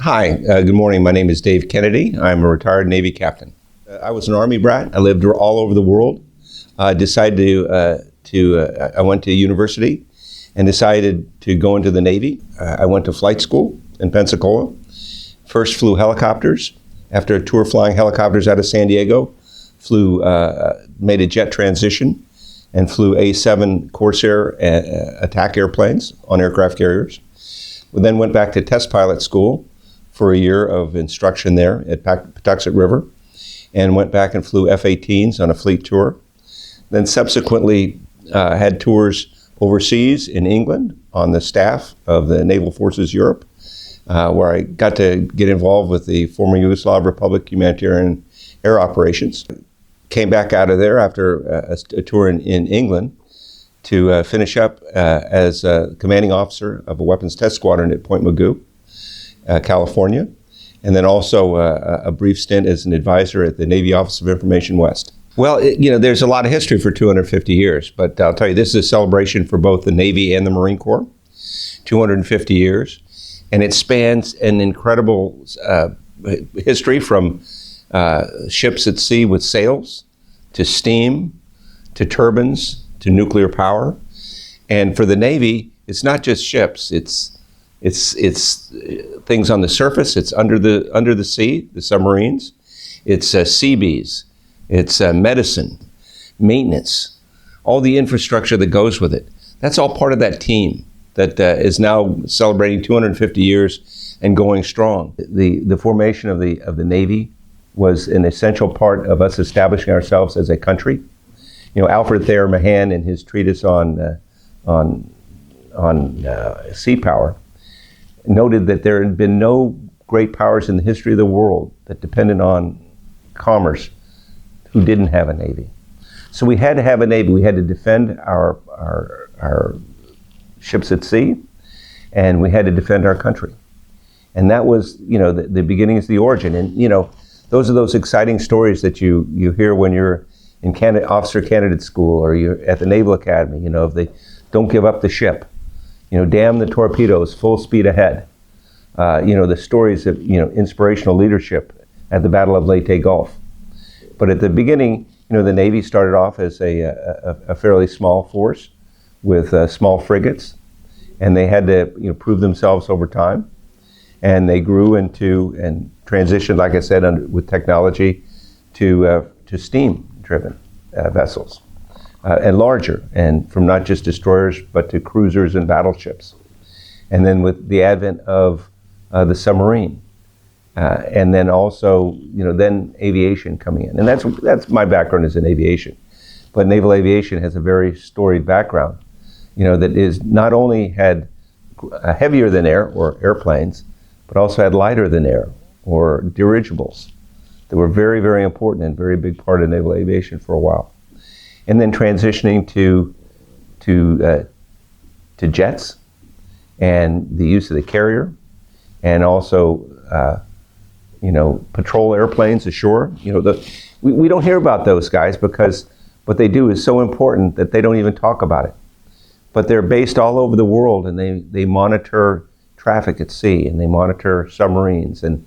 Hi, good morning. My name is Dave Kennedy. I'm a retired Navy captain. I was an Army brat. I lived all over the world. I went to university and decided to go into the Navy. I went to flight school in Pensacola. First flew helicopters. After a tour flying helicopters out of San Diego, made a jet transition and flew A-7 Corsair attack airplanes on aircraft carriers. We then went back to test pilot school for a year of instruction there at Patriot River, and went back and flew F-18s on a fleet tour. Then subsequently had tours overseas in England on the staff of the Naval Forces Europe, where I got to get involved with the former Yugoslav Republic humanitarian air operations. Came back out of there after a tour in England to finish up as a commanding officer of a weapons test squadron at Point Mugu, California, and then also a brief stint as an advisor at the Navy Office of Information West. Well, there's a lot of history for 250 years, but I'll tell you, this is a celebration for both the Navy and the Marine Corps, 250 years, and it spans an incredible history from ships at sea with sails, to steam, to turbines, to nuclear power. And for the Navy, it's not just ships, it's things on the surface, it's under the sea, the submarines, it's Seabees, it's medicine, maintenance, all the infrastructure that goes with it. That's all part of that team that is now celebrating 250 years and going strong. The formation of the Navy was an essential part of us establishing ourselves as a country. Alfred Thayer Mahan, in his treatise on sea power, noted that there had been no great powers in the history of the world that depended on commerce who didn't have a navy. So we had to have a navy. We had to defend our ships at sea, and we had to defend our country. And that was, the beginnings, the origin. And, those are those exciting stories that you hear when you're in officer candidate school, or you're at the Naval Academy, if they don't give up the ship, damn the torpedoes, full speed ahead. The stories of, inspirational leadership at the Battle of Leyte Gulf. But at the beginning, the Navy started off as a fairly small force with small frigates, and they had to, prove themselves over time. And they grew into and transitioned, like I said, with technology to steam-driven vessels, and larger, and from not just destroyers, but to cruisers and battleships. And then with the advent of the submarine, and then also, then aviation coming in. And that's my background, is in aviation. But naval aviation has a very storied background, that is not only had heavier than air, or airplanes, but also had lighter than air, or dirigibles, that were very, very important and very big part of naval aviation for a while. And then transitioning to jets, and the use of the carrier, and also patrol airplanes ashore. We don't hear about those guys because what they do is so important that they don't even talk about it. But they're based all over the world, and they monitor traffic at sea, and they monitor submarines, and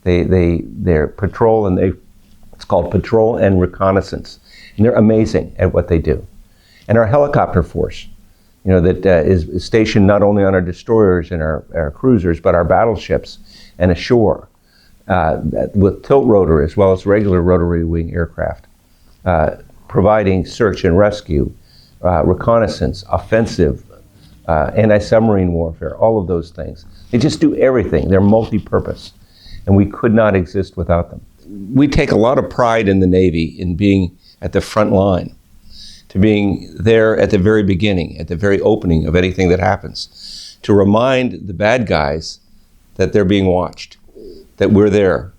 they're patrol, and it's called patrol and reconnaissance, and they're amazing at what they do. And our helicopter force, that is stationed not only on our destroyers and our cruisers, but our battleships and ashore, with tilt rotor as well as regular rotary wing aircraft, providing search and rescue, reconnaissance, offensive, anti-submarine warfare, all of those things. They just do everything. They're multi-purpose, and we could not exist without them. We take a lot of pride in the Navy in being at the front line, to being there at the very beginning, at the very opening of anything that happens, to remind the bad guys that they're being watched, that we're there.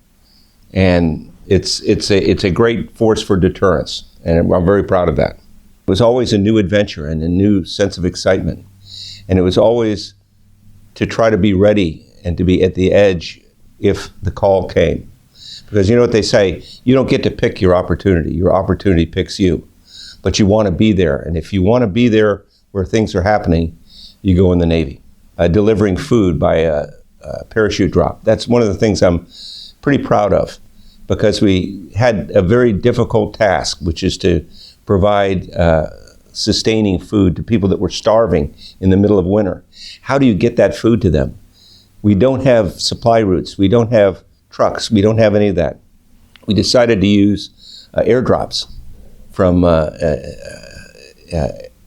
And it's a great force for deterrence, and I'm very proud of that. It was always a new adventure and a new sense of excitement. And it was always to try to be ready and to be at the edge if the call came. Because you know what they say, you don't get to pick your opportunity picks you. But you want to be there, and if you want to be there where things are happening, you go in the Navy. Delivering food by parachute drop. That's one of the things I'm pretty proud of, because we had a very difficult task, which is to provide sustaining food to people that were starving in the middle of winter. How do you get that food to them? We don't have supply routes. We don't have trucks. We don't have any of that. We decided to use airdrops from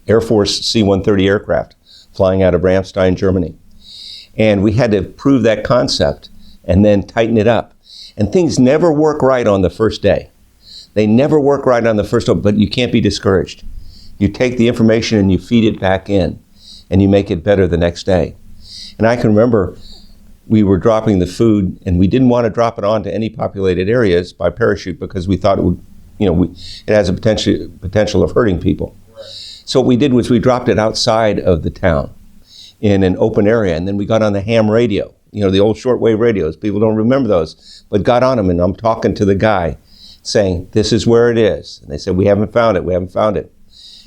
Air Force C-130 aircraft flying out of Ramstein, Germany. And we had to prove that concept and then tighten it up. And things never work right on the first day. They never work right on the first day, but you can't be discouraged. You take the information and you feed it back in, and you make it better the next day. And I can remember we were dropping the food, and we didn't want to drop it onto any populated areas by parachute because we thought it would, it has a potential of hurting people. So what we did was we dropped it outside of the town in an open area, and then we got on the ham radio, the old shortwave radios. People don't remember those, but got on them, and I'm talking to the guy saying, this is where it is. And they said, we haven't found it, we haven't found it.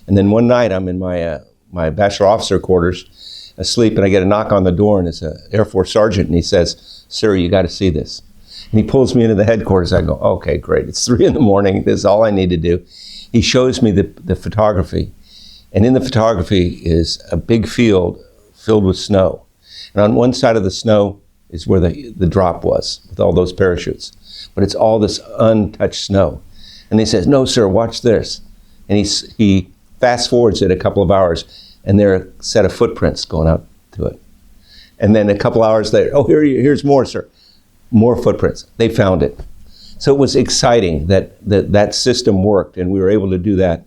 And then one night I'm in my bachelor officer quarters asleep, and I get a knock on the door, and it's an Air Force sergeant, and he says, sir, you got to see this. And he pulls me into the headquarters. I go, okay, great, it's 3 a.m, this is all I need to do. He shows me the photography, and in the photography is a big field filled with snow. And on one side of the snow is where the drop was, with all those parachutes. But it's all this untouched snow. And he says, no, sir, watch this. And he fast forwards it a couple of hours, and there are a set of footprints going out to it. And then a couple hours later, oh, here's more, sir. More footprints. They found it. So it was exciting that system worked, and we were able to do that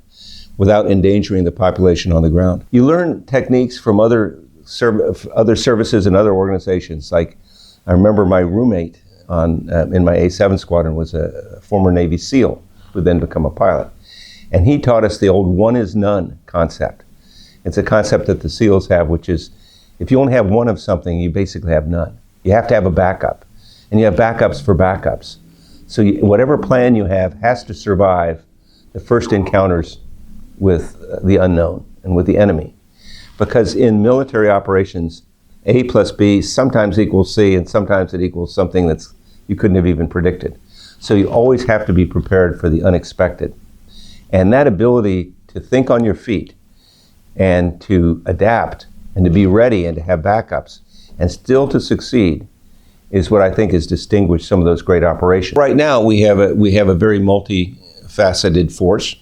without endangering the population on the ground. You learn techniques from other services and other organizations. Like, I remember my roommate in my A7 squadron was a former Navy SEAL who then became a pilot. And he taught us the old one is none concept. It's a concept that the SEALs have, which is if you only have one of something, you basically have none. You have to have a backup. And you have backups for backups. So whatever plan you have has to survive the first encounters with the unknown and with the enemy. Because in military operations, A plus B sometimes equals C, and sometimes it equals something that's you couldn't have even predicted. So you always have to be prepared for the unexpected. And that ability to think on your feet and to adapt and to be ready and to have backups and still to succeed is what I think has distinguished some of those great operations. Right now we have a very multifaceted force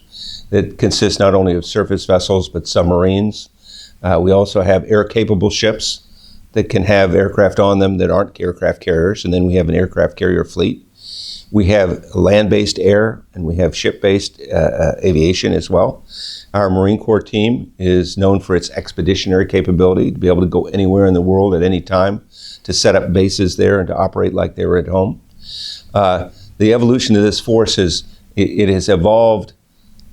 that consists not only of surface vessels but submarines. We also have air-capable ships that can have aircraft on them that aren't aircraft carriers, and then we have an aircraft carrier fleet. We have land-based air, and we have ship-based aviation as well. Our Marine Corps team is known for its expeditionary capability, to be able to go anywhere in the world at any time, to set up bases there and to operate like they were at home. The evolution of this force has evolved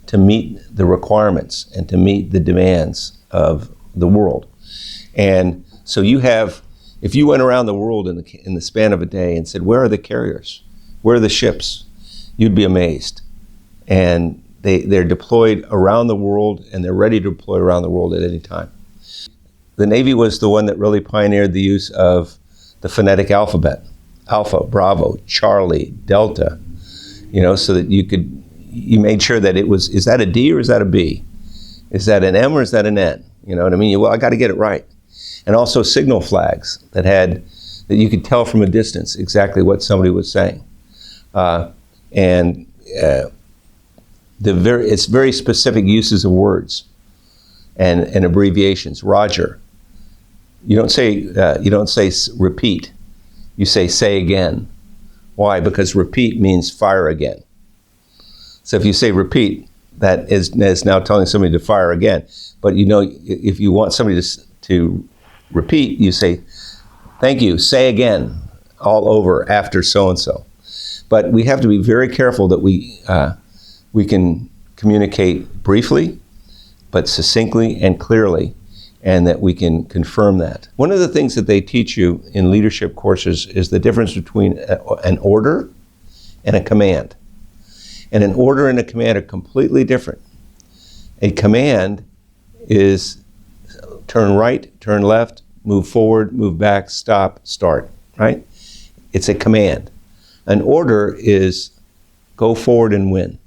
to meet the requirements and to meet the demands of the world. And so if you went around the world in the span of a day and said, where are the carriers? Where are the ships? You'd be amazed. And they're deployed around the world, and they're ready to deploy around the world at any time. The Navy was the one that really pioneered the use of the phonetic alphabet. Alpha, Bravo, Charlie, Delta, so that you made sure that is that a D or is that a B? Is that an M or is that an N? You know what I mean? Well, I got to get it right. And also signal flags that you could tell from a distance exactly what somebody was saying. It's very specific uses of words and abbreviations. Roger. You don't say repeat. You say again. Why? Because repeat means fire again. So if you say repeat, that is now telling somebody to fire again. But if you want somebody to repeat, you say, thank you, say again, all over after so-and-so. But we have to be very careful that we can communicate briefly, but succinctly and clearly, and that we can confirm that. One of the things that they teach you in leadership courses is the difference between an order and a command. And an order and a command are completely different. A command is turn right, turn left, move forward, move back, stop, start, right? It's a command. An order is go forward and win.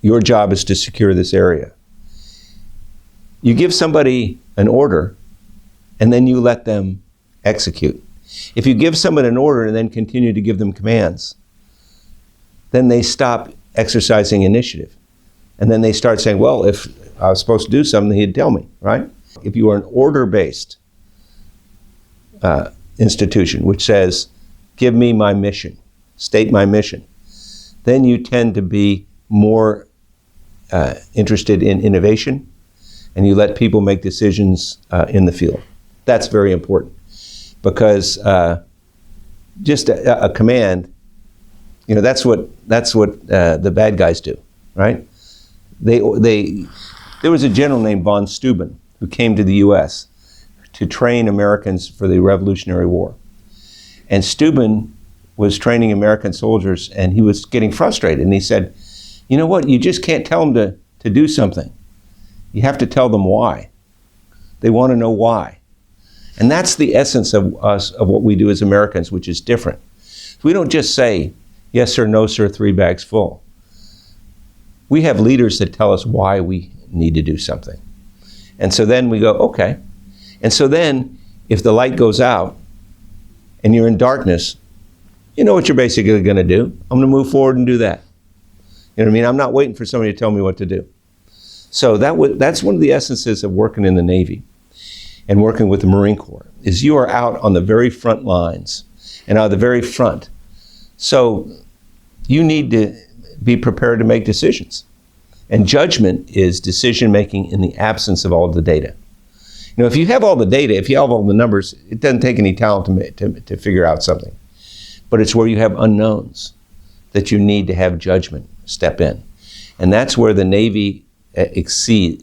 Your job is to secure this area. You give somebody an order and then you let them execute. If you give someone an order and then continue to give them commands, then they stop exercising initiative. And then they start saying, well, if I was supposed to do something, he'd tell me, right? If you are an order-based institution, which says, give me my mission, state my mission, then you tend to be more interested in innovation, and you let people make decisions in the field. That's very important, because just a command, you know, that's what the bad guys do, right? There was a general named von Steuben who came to the U.S. to train Americans for the Revolutionary War. And Steuben was training American soldiers, and he was getting frustrated. And he said, you know what, you just can't tell them to do something. You have to tell them why. They want to know why. And that's the essence of what we do as Americans, which is different. We don't just say, yes sir, no sir, 3 bags full. We have leaders that tell us why we need to do something. And so then we go, okay. And so then, if the light goes out and you're in darkness, you know what you're basically going to do. I'm going to move forward and do that. You know what I mean? I'm not waiting for somebody to tell me what to do. So that's one of the essences of working in the Navy and working with the Marine Corps, is you are out on the very front lines and out of the very front. So you need to be prepared to make decisions. And judgment is decision-making in the absence of all the data. You know, if you have all the data, if you have all the numbers, it doesn't take any talent to figure out something. But it's where you have unknowns that you need to have judgment step in. And that's where the Navy excels,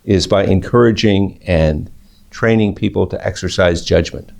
is by encouraging and training people to exercise judgment.